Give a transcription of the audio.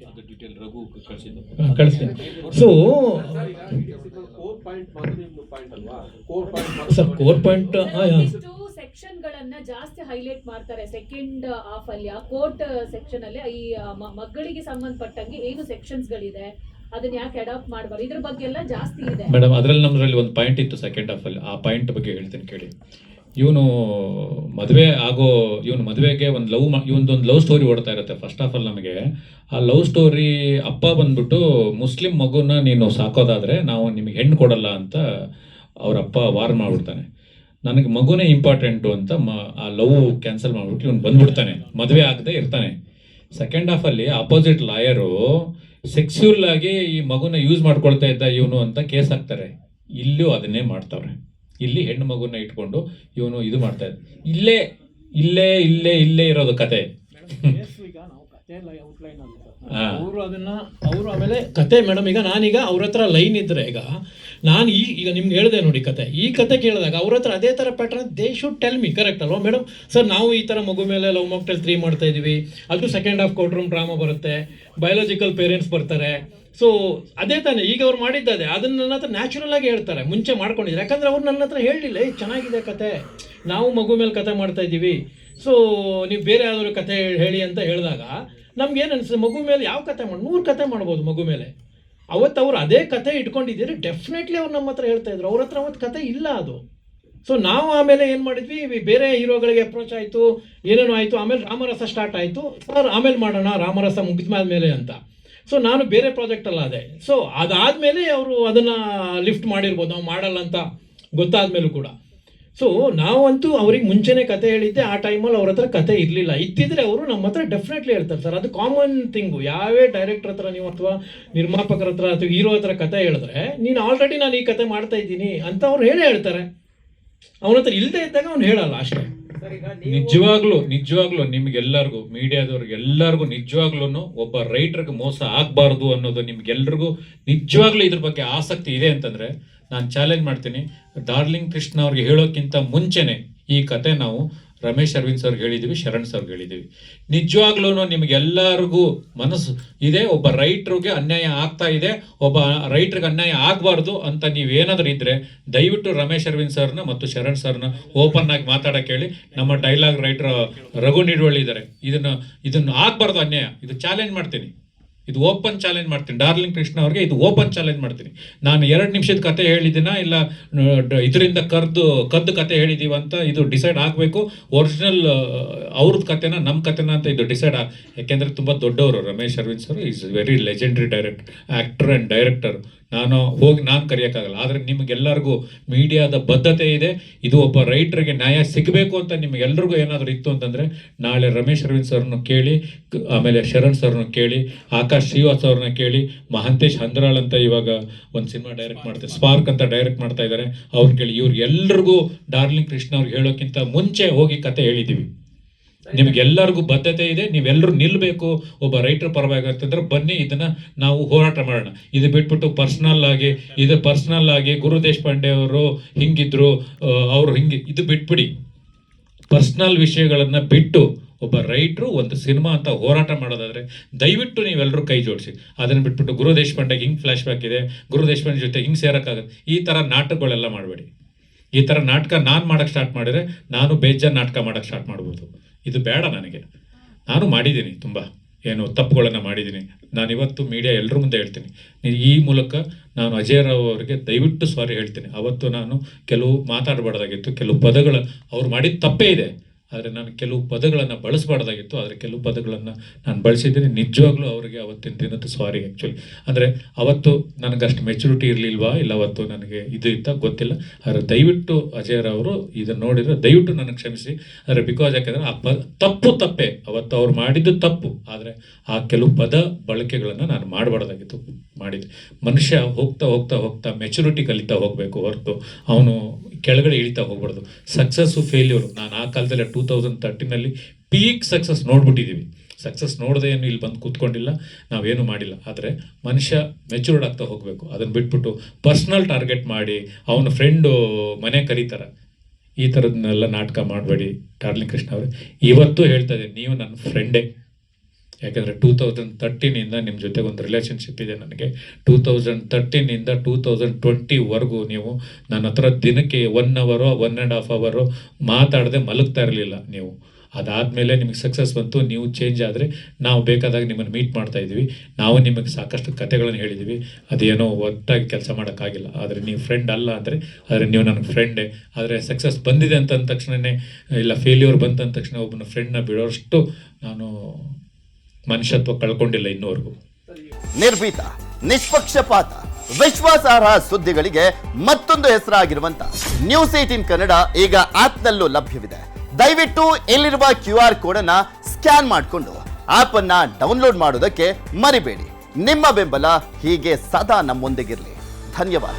ಅದು ಡೀಟೇಲ್ ರಘು ಕಳಿಸಿದ್ದು ಕಳಿಸ್ತೀನಿ. So sir core point section ಗಳನ್ನ ಜಾಸ್ತಿ ಹೈಲೈಟ್ ಮಾಡ್ತಾರೆ ಸೆಕೆಂಡ್ ಹಾಫ್ ಅಲ್ಲಿ. ಆ ಕೋರ್ಟ್ ಸೆಕ್ಷನ್ ಅಲ್ಲಿ ಈ ಮಕ್ಕಳಿಗೆ ಸಂಬಂಧಪಟ್ಟಂಗೆ ಏನು ಸೆಕ್ಷನ್ಸ್ ಗಳಿದೆ ಅದನ್ನ ಯಾಕೆ ಅಡಾಪ್ಟ್ ಮಾಡಬಾರ್ದು, ಇದ್ರ ಬಗ್ಗೆ ಎಲ್ಲ ಜಾಸ್ತಿ ಇದೆ ಮೇಡಮ್. ಅದರಲ್ಲಿ ನಮ್ಮದ್ರಲ್ಲಿ ಒಂದು ಪಾಯಿಂಟ್ ಇತ್ತು ಸೆಕೆಂಡ್ ಹಾಫ್ ಅಲ್ಲಿ, ಆ ಪಾಯಿಂಟ್ ಬಗ್ಗೆ ಹೇಳ್ತೀನಿ ಕೇಳಿ. ಇವನು ಮದುವೆಗೆ ಒಂದು ಇವೊಂದೊಂದು ಲವ್ ಸ್ಟೋರಿ ಓಡ್ತಾ ಇರುತ್ತೆ ಫಸ್ಟ್ ಆಫ್ ಆಲ್. ನಮಗೆ ಆ ಲವ್ ಸ್ಟೋರಿ ಅಪ್ಪ ಬಂದ್ಬಿಟ್ಟು ಮುಸ್ಲಿಂ ಮಗುನ ನೀನು ಸಾಕೋದಾದ್ರೆ ನಾವು ನಿಮಗೆ ಹೆಣ್ಣು ಕೊಡಲ್ಲ ಅಂತ ಅವರಪ್ಪ ವಾರ್ ಮಾಡ್ಬಿಡ್ತಾನೆ. ನನಗೆ ಮಗುನೇ ಇಂಪಾರ್ಟೆಂಟು ಅಂತ ಆ ಲವ್ ಕ್ಯಾನ್ಸಲ್ ಮಾಡ್ಬಿಟ್ಟು ಇವನು ಬಂದ್ಬಿಡ್ತಾನೆ, ಮದುವೆ ಆಗದೆ ಇರ್ತಾನೆ. ಸೆಕೆಂಡ್ ಹಾಫಲ್ಲಿ ಅಪೋಸಿಟ್ ಲಾಯರು ಸೆಕ್ಸ್ಯೂಲ್ ಆಗಿ ಈ ಮಗುನ ಯೂಸ್ ಮಾಡ್ಕೊಳ್ತಾ ಇದ್ದ ಇವನು ಅಂತ ಕೇಸ್ ಹಾಕ್ತಾರೆ. ಇಲ್ಲೂ ಅದನ್ನೇ ಮಾಡ್ತಾವ್ರೆ. ಇಲ್ಲಿ ಹೆಣ್ಣು ಮಗುನ ಇಟ್ಕೊಂಡು ಇವನು ಇದು ಮಾಡ್ತಾ ಇದ್ದ. ಇಲ್ಲೇ ಇರೋದು ಕತೆ. ಅವರು ಆಮೇಲೆ ಕತೆ ಮೇಡಮ್. ಈಗ ನಾನೀಗ ಅವ್ರ ಹತ್ರ ಲೈನ್ ಇದ್ರೆ ನಾನು ಈಗ ನಿಮ್ಗೆ ಹೇಳಿದೆ ನೋಡಿ ಕತೆ. ಈ ಕತೆ ಕೇಳಿದಾಗ ಅವ್ರ ಹತ್ರ ಅದೇ ಥರ pattern they should tell me, correct ಅಲ್ವಾ ಮೇಡಮ್? ಸರ್ ನಾವು ಈ ಥರ ಮಗು ಮೇಲೆ ಲವ್ ಮಾಕ್ಟೇಲ್ 3 ಮಾಡ್ತಾ ಇದೀವಿ, ಅದು second half court room drama ಬರುತ್ತೆ, ಬಯಾಲಜಿಕಲ್ ಪೇರೆಂಟ್ಸ್ ಬರ್ತಾರೆ. ಸೊ ಅದೇ ತಾನೇ ಈಗ ಅವ್ರು ಮಾಡಿದ್ದದೆ, ಅದನ್ನ ನನ್ನ ಹತ್ರ ನ್ಯಾಚುರಲ್ ಆಗಿ ಹೇಳ್ತಾರೆ, ಮುಂಚೆ ಮಾಡ್ಕೊಂಡಿದ್ದಾರೆ. ಯಾಕಂದ್ರೆ ಅವ್ರು ನನ್ನ ಹತ್ರ ಹೇಳಲಿಲ್ಲ ಚೆನ್ನಾಗಿದೆ ಕತೆ, ನಾವು ಮಗು ಮೇಲೆ ಕತೆ ಮಾಡ್ತಾ ಇದ್ದೀವಿ, ಸೊ ನೀವು ಬೇರೆ ಯಾವ್ದಾದ್ರು ಕತೆ ಹೇಳಿ ಅಂತ ಹೇಳಿದಾಗ ನಮ್ಗೆ ಏನು ಅನಿಸ್ತದೆ, ಮಗು ಮೇಲೆ ಯಾವ ಕತೆ 100 ಕತೆ ಮಾಡ್ಬೋದು ಮಗು ಮೇಲೆ. ಅವತ್ತು ಅವ್ರು ಅದೇ ಕತೆ ಇಟ್ಕೊಂಡಿದ್ದೀರಿ, ಡೆಫಿನೆಟ್ಲಿ ಅವ್ರು ನಮ್ಮ ಹತ್ರ ಹೇಳ್ತಾ ಇದ್ರು. ಅವ್ರ ಹತ್ರ ಅವತ್ತು ಕತೆ ಇಲ್ಲ ಅದು. ಸೊ ನಾವು ಆಮೇಲೆ ಏನು ಮಾಡಿದ್ವಿ, ಬೇರೆ ಹೀರೋಗಳಿಗೆ ಅಪ್ರೋಚ್ ಆಯಿತು, ಏನೇನೋ ಆಯಿತು. ಆಮೇಲೆ ರಾಮರಸ ಸ್ಟಾರ್ಟ್ ಆಯಿತು. ಸರ್ ಆಮೇಲೆ ಮಾಡೋಣ ರಾಮರಸ ಮುಗಿದ್ಮೇಲೆ ಅಂತ. ಸೊ ನಾನು ಬೇರೆ ಪ್ರಾಜೆಕ್ಟಲ್ಲ ಅದೇ. ಸೊ ಅದಾದಮೇಲೆ ಅವರು ಅದನ್ನು ಲಿಫ್ಟ್ ಮಾಡಿರ್ಬೋದು, ನಾವು ಮಾಡಲ್ಲ ಅಂತ ಗೊತ್ತಾದ್ಮೇಲೂ ಕೂಡ. ಸೊ ನಾವಂತೂ ಅವ್ರಿಗೆ ಮುಂಚೆನೇ ಕತೆ ಹೇಳಿದ್ದೆ. ಆ ಟೈಮಲ್ಲಿ ಅವ್ರ ಹತ್ರ ಕತೆ ಇರಲಿಲ್ಲ. ಇದ್ದಿದ್ರೆ ಅವರು ನಮ್ಮ ಹತ್ರ ಡೆಫಿನೆಟ್ಲಿ ಹೇಳ್ತಾರೆ ಸರ್. ಅದು ಕಾಮನ್ ಥಿಂಗು. ಯಾವೇ ಡೈರೆಕ್ಟರ್ ಹತ್ರ ನೀವು ಅಥವಾ ನಿರ್ಮಾಪಕರ ಹತ್ರ ಅಥವಾ ಹೀರೋ ಹತ್ರ ಕತೆ ಹೇಳಿದ್ರೆ, ನೀನು ಆಲ್ರೆಡಿ ನಾನು ಈ ಕತೆ ಮಾಡ್ತಾ ಇದ್ದೀನಿ ಅಂತ ಅವ್ರು ಹೇಳ್ತಾರೆ. ಅವನ ಹತ್ರ ಇಲ್ಲದೆ ಇದ್ದಾಗ ಅವ್ನು ಹೇಳಲ್ಲ ಅಷ್ಟೇ. ನಿಜವಾಗ್ಲೂ ನಿಮ್ಗೆಲ್ಲರಿಗೂ ಮೀಡಿಯಾದವ್ರಿಗೆಲ್ಲರಿಗೂ ನಿಜವಾಗ್ಲೂ ಒಬ್ಬ ರೈಟರ್ಗೆ ಮೋಸ ಆಗಬಾರ್ದು ಅನ್ನೋದು ನಿಮ್ಗೆಲ್ರಿಗೂ ನಿಜವಾಗ್ಲೂ ಇದ್ರ ಬಗ್ಗೆ ಆಸಕ್ತಿ ಇದೆ ಅಂತಂದ್ರೆ ನಾನು ಚಾಲೆಂಜ್ ಮಾಡ್ತೀನಿ. ಡಾರ್ಲಿಂಗ್ ಕೃಷ್ಣ ಅವ್ರಿಗೆ ಹೇಳೋಕ್ಕಿಂತ ಮುಂಚೆನೆ ಈ ಕತೆ ನಾವು ರಮೇಶ್ ಅರವಿಂದ್ ಸರ್ಗೆ ಹೇಳಿದ್ದೀವಿ, ಶರಣ್ ಸರ್ಗೆ ಹೇಳಿದ್ದೀವಿ. ನಿಜವಾಗ್ಲೂ ನಿಮ್ಗೆಲ್ಲರಿಗೂ ಮನಸ್ಸು ಇದೆ, ಒಬ್ಬ ರೈಟ್ರಿಗೆ ಅನ್ಯಾಯ ಆಗ್ತಾ ಇದೆ, ಒಬ್ಬ ರೈಟ್ರಿಗೆ ಅನ್ಯಾಯ ಆಗಬಾರ್ದು ಅಂತ ನೀವೇನಾದ್ರೂ ಇದ್ರೆ ದಯವಿಟ್ಟು ರಮೇಶ್ ಅರವಿಂದ್ ಸರ್ನ ಮತ್ತು ಶರಣ್ ಸರ್ನ ಓಪನ್ ಆಗಿ ಮಾತಾಡಕ್ಕೆ ಹೇಳಿ. ನಮ್ಮ ಡೈಲಾಗ್ ರೈಟರ್ ರಘು ನಿಡುವಳ್ಳಿ ಇದ್ದಾರೆ. ಇದನ್ನು ಆಗಬಾರ್ದು ಅನ್ಯಾಯ. ಇದು ಚಾಲೆಂಜ್ ಮಾಡ್ತೀನಿ, ಇದು ಓಪನ್ ಚಾಲೆಂಜ್ ಮಾಡ್ತೀನಿ. ಡಾರ್ಲಿಂಗ್ ಕೃಷ್ಣ ಅವ್ರಿಗೆ ಇದು ಓಪನ್ ಚಾಲೆಂಜ್ ಮಾಡ್ತೀನಿ. ನಾನು 2 ನಿಮಿಷದ ಕತೆ ಹೇಳಿದ್ದೀನ ಇಲ್ಲ ಇದರಿಂದ ಕದ್ದು ಕತೆ ಹೇಳಿದ್ದೀವಿ ಅಂತ ಇದು ಡಿಸೈಡ್ ಆಗಬೇಕು. ಒರಿಜಿನಲ್ ಅವ್ರದ್ದು ಕತೆನ ನಮ್ಮ ಕತೆನ ಅಂತ ಇದು ಡಿಸೈಡ್ ಯಾಕೆಂದರೆ ತುಂಬ ದೊಡ್ಡವರು Ramesh Aravind sir is very legendary actor and director. ನಾನು ಕರೆಯೋಕ್ಕಾಗಲ್ಲ. ಆದರೆ ನಿಮಗೆಲ್ಲರಿಗೂ ಮೀಡಿಯಾದ ಬದ್ಧತೆ ಇದೆ. ಇದು ಒಬ್ಬ ರೈಟ್ರಿಗೆ ನ್ಯಾಯ ಸಿಗಬೇಕು ಅಂತ ನಿಮಗೆಲ್ರಿಗೂ ಏನಾದರೂ ಇತ್ತು ಅಂತಂದರೆ ನಾಳೆ ರಮೇಶ್ ಅರವಿಂದ್ ಸರ್ನ ಕೇಳಿ, ಆಮೇಲೆ ಶರಣ್ ಸರ್ನ ಕೇಳಿ, ಆಕಾಶ್ ಶ್ರೀವಾಸ್ ಅವ್ರನ್ನ ಕೇಳಿ, ಮಹಾಂತೇಶ್ ಹಂದ್ರಾಳ್ ಅಂತ ಇವಾಗ ಒಂದು ಸಿನಿಮಾ ಡೈರೆಕ್ಟ್ ಮಾಡ್ತಾರೆ, ಸ್ಪಾರ್ಕ್ ಅಂತ ಡೈರೆಕ್ಟ್ ಮಾಡ್ತಾ ಇದ್ದಾರೆ, ಅವ್ರು ಕೇಳಿ. ಇವ್ರಿಗೆಲ್ರಿಗೂ ಡಾರ್ಲಿಂಗ್ ಕೃಷ್ಣ ಅವ್ರಿಗೆ ಹೇಳೋಕ್ಕಿಂತ ಮುಂಚೆ ಹೋಗಿ ಕತೆ ಹೇಳಿದ್ದೀವಿ. ನಿಮಗೆಲ್ಲರಿಗೂ ಬದ್ಧತೆ ಇದೆ, ನೀವೆಲ್ಲರೂ ನಿಲ್ಲಬೇಕು ಒಬ್ಬ ರೈಟರ್ ಪರವಾಗಿ ಅಂತಂದ್ರೆ ಬನ್ನಿ, ಇದನ್ನ ನಾವು ಹೋರಾಟ ಮಾಡೋಣ. ಇದು ಬಿಟ್ಬಿಟ್ಟು ಪರ್ಸನಲ್ ಆಗಿ ಗುರು ದೇಶಪಾಂಡೆ ಅವರು ಹಿಂಗಿದ್ರು, ಅವರು ಇದು ಬಿಟ್ಬಿಡಿ. ಪರ್ಸನಲ್ ವಿಷಯಗಳನ್ನ ಬಿಟ್ಟು ಒಬ್ಬ ರೈಟ್ರು ಒಂದು ಸಿನಿಮಾ ಅಂತ ಹೋರಾಟ ಮಾಡೋದಾದ್ರೆ ದಯವಿಟ್ಟು ನೀವೆಲ್ಲರೂ ಕೈ ಜೋಡಿಸಿ. ಅದನ್ನು ಬಿಟ್ಬಿಟ್ಟು ಗುರು ದೇಶಪಾಂಡೆಗೆ ಹಿಂಗೆ ಫ್ಲ್ಯಾಶ್ ಬ್ಯಾಕ್ ಇದೆ, ಗುರು ದೇಶಪಾಂಡೆ ಜೊತೆ ಹಿಂಗೆ ಸೇರೋಕ್ಕಾಗತ್ತೆ, ಈ ಥರ ನಾಟಕಗಳೆಲ್ಲ ಮಾಡಬೇಡಿ. ಈ ಥರ ನಾಟಕ ನಾನು ಮಾಡೋಕ್ಕೆ ಸ್ಟಾರ್ಟ್ ಮಾಡಿದ್ರೆ ನಾನು ಬೇಜಾರು ನಾಟಕ ಮಾಡೋಕ್ಕೆ ಸ್ಟಾರ್ಟ್ ಮಾಡ್ಬೋದು. ಇದು ಬೇಡ ನನಗೆ. ನಾನು ಮಾಡಿದ್ದೀನಿ, ತುಂಬ ಏನು ತಪ್ಪುಗಳನ್ನು ಮಾಡಿದ್ದೀನಿ. ನಾನಿವತ್ತು ಮೀಡಿಯಾ ಎಲ್ಲರ ಮುಂದೆ ಹೇಳ್ತೀನಿ. ಈ ಮೂಲಕ ನಾನು ಅಜಯ್ ರಾವ್ ಅವರಿಗೆ ದಯವಿಟ್ಟು ಸಾರಿ ಹೇಳ್ತೀನಿ. ಅವತ್ತು ನಾನು ಕೆಲವು ಮಾತಾಡಬಾರ್ದಾಗಿತ್ತು, ಕೆಲವು ಪದಗಳು ಅವ್ರು ಮಾಡಿದ ತಪ್ಪೇ ಇದೆ, ಆದರೆ ನಾನು ಕೆಲವು ಪದಗಳನ್ನು ಬಳಸಬಾರ್ದಾಗಿತ್ತು. ಆದರೆ ಕೆಲವು ಪದಗಳನ್ನು ನಾನು ಬಳಸಿದ್ದೀನಿ. ನಿಜವಾಗ್ಲೂ ಅವರಿಗೆ ಅವತ್ತಿನ ದಿನದ ಸಾರಿ. ಆ್ಯಕ್ಚುಲಿ ಅಂದರೆ ಅವತ್ತು ನನಗಷ್ಟು ಮೆಚುರಿಟಿ ಇರಲಿಲ್ವಾ, ಇಲ್ಲ ಅವತ್ತು ನನಗೆ ಇದು ಇತ್ತ ಗೊತ್ತಿಲ್ಲ. ಆದರೆ ದಯವಿಟ್ಟು ಅಜಯ್ ಅವರು ಇದನ್ನು ನೋಡಿದರೆ ದಯವಿಟ್ಟು ನನಗೆ ಕ್ಷಮಿಸಿ. ಆದರೆ ಬಿಕಾಸ್ ಯಾಕೆಂದರೆ ಆ ತಪ್ಪೇ ಅವತ್ತು ಅವ್ರು ಮಾಡಿದ್ದು ತಪ್ಪು. ಆದರೆ ಆ ಕೆಲವು ಪದ ಬಳಕೆಗಳನ್ನು ನಾನು ಮಾಡಬಾರ್ದಾಗಿತ್ತು, ಮಾಡಿದೆ. ಮನುಷ್ಯ ಹೋಗ್ತಾ ಹೋಗ್ತಾ ಹೋಗ್ತಾ ಮೆಚುರಿಟಿ ಕಲಿತಾ ಹೋಗಬೇಕು ಹೊರತು ಅವನು ಕೆಳಗಡೆ ಇಳಿತಾ ಹೋಗ್ಬಾರ್ದು. ಸಕ್ಸಸ್ಸು ಫೇಲ್ಯೂರು ನಾನು ಆ ಕಾಲದಲ್ಲಿ 2013 ಪೀಕ್ ಸಕ್ಸಸ್ ನೋಡ್ಬಿಟ್ಟಿದ್ದೀವಿ. ಸಕ್ಸಸ್ ನೋಡದೆ ಏನು ಇಲ್ಲಿ ಬಂದು ಕೂತ್ಕೊಂಡಿಲ್ಲ, ನಾವೇನು ಮಾಡಿಲ್ಲ. ಆದರೆ ಮನುಷ್ಯ ಮೆಚೂರ್ಡ್ ಆಗ್ತಾ ಹೋಗಬೇಕು. ಅದನ್ನು ಬಿಟ್ಬಿಟ್ಟು ಪರ್ಸ್ನಲ್ ಟಾರ್ಗೆಟ್ ಮಾಡಿ ಅವನ ಫ್ರೆಂಡು ಮನೆ ಕರೀತಾರೆ, ಈ ಥರದನ್ನೆಲ್ಲ ನಾಟಕ ಮಾಡಬೇಡಿ. ಡಾರ್ಲಿಂಗ್ ಕೃಷ್ಣ ಅವರೇ, ಇವತ್ತು ಹೇಳ್ತಾ ಇದ್ದೀನಿ, ನೀವು ನನ್ನ ಫ್ರೆಂಡೇ. ಯಾಕೆಂದರೆ 2013 ನಿಮ್ಮ ಜೊತೆಗೆ ಒಂದು ರಿಲೇಷನ್ಶಿಪ್ ಇದೆ ನನಗೆ. 2013 2020ವರೆಗೂ ನೀವು ನನ್ನ ಹತ್ರ ದಿನಕ್ಕೆ 1 ಅವರೋ 1.5 ಅವರೋ ಮಾತಾಡದೆ ಮಲಗ್ತಾ ಇರಲಿಲ್ಲ ನೀವು. ಅದಾದಮೇಲೆ ನಿಮಗೆ ಸಕ್ಸಸ್ ಬಂತು, ನೀವು ಚೇಂಜ್ ಆದರೆ ನಾವು ಬೇಕಾದಾಗ ನಿಮ್ಮನ್ನು ಮೀಟ್ ಮಾಡ್ತಾ ಇದ್ವಿ. ನಾವು ನಿಮಗೆ ಸಾಕಷ್ಟು ಕಥೆಗಳನ್ನು ಹೇಳಿದ್ವಿ. ಅದೇನೋ ಒಟ್ಟಾಗಿ ಕೆಲಸ ಮಾಡೋಕ್ಕಾಗಿಲ್ಲ. ಆದರೆ ನೀವು ಫ್ರೆಂಡ್ ಅಲ್ಲ ಅಂದರೆ, ಆದರೆ ನೀವು ನನಗೆ ಫ್ರೆಂಡೇ. ಆದರೆ ಸಕ್ಸಸ್ ಬಂದಿದೆ ಅಂತಂದ ತಕ್ಷಣವೇ, ಇಲ್ಲ ಫೇಲ್ಯೂರ್ ಬಂತಂದ ತಕ್ಷಣ ಒಬ್ಬನ ಫ್ರೆಂಡ್ನ ಬಿಡೋಷ್ಟು ನಾನು ಮನುಷ್ಯತ್ವ ಕಳ್ಕೊಂಡಿಲ್ಲ ಇನ್ನೂವರೆಗೂ. ನಿರ್ಭೀತ, ನಿಷ್ಪಕ್ಷಪಾತ, ವಿಶ್ವಾಸಾರ್ಹ ಸುದ್ದಿಗಳಿಗೆ ಮತ್ತೊಂದು ಹೆಸರಾಗಿರುವಂತ ನ್ಯೂಸ್ 18 ಕನ್ನಡ ಈಗ ಆಪ್ನಲ್ಲೂ ಲಭ್ಯವಿದೆ. ದಯವಿಟ್ಟು ಇಲ್ಲಿರುವ QR ಕೋಡ್ ಅನ್ನ ಸ್ಕ್ಯಾನ್ ಮಾಡಿಕೊಂಡು ಆಪ್ ಅನ್ನ ಡೌನ್ಲೋಡ್ ಮಾಡೋದಕ್ಕೆ ಮರಿಬೇಡಿ. ನಿಮ್ಮ ಬೆಂಬಲ ಹೀಗೆ ಸದಾ ನಮ್ಮೊಂದಿಗಿರಲಿ. ಧನ್ಯವಾದ.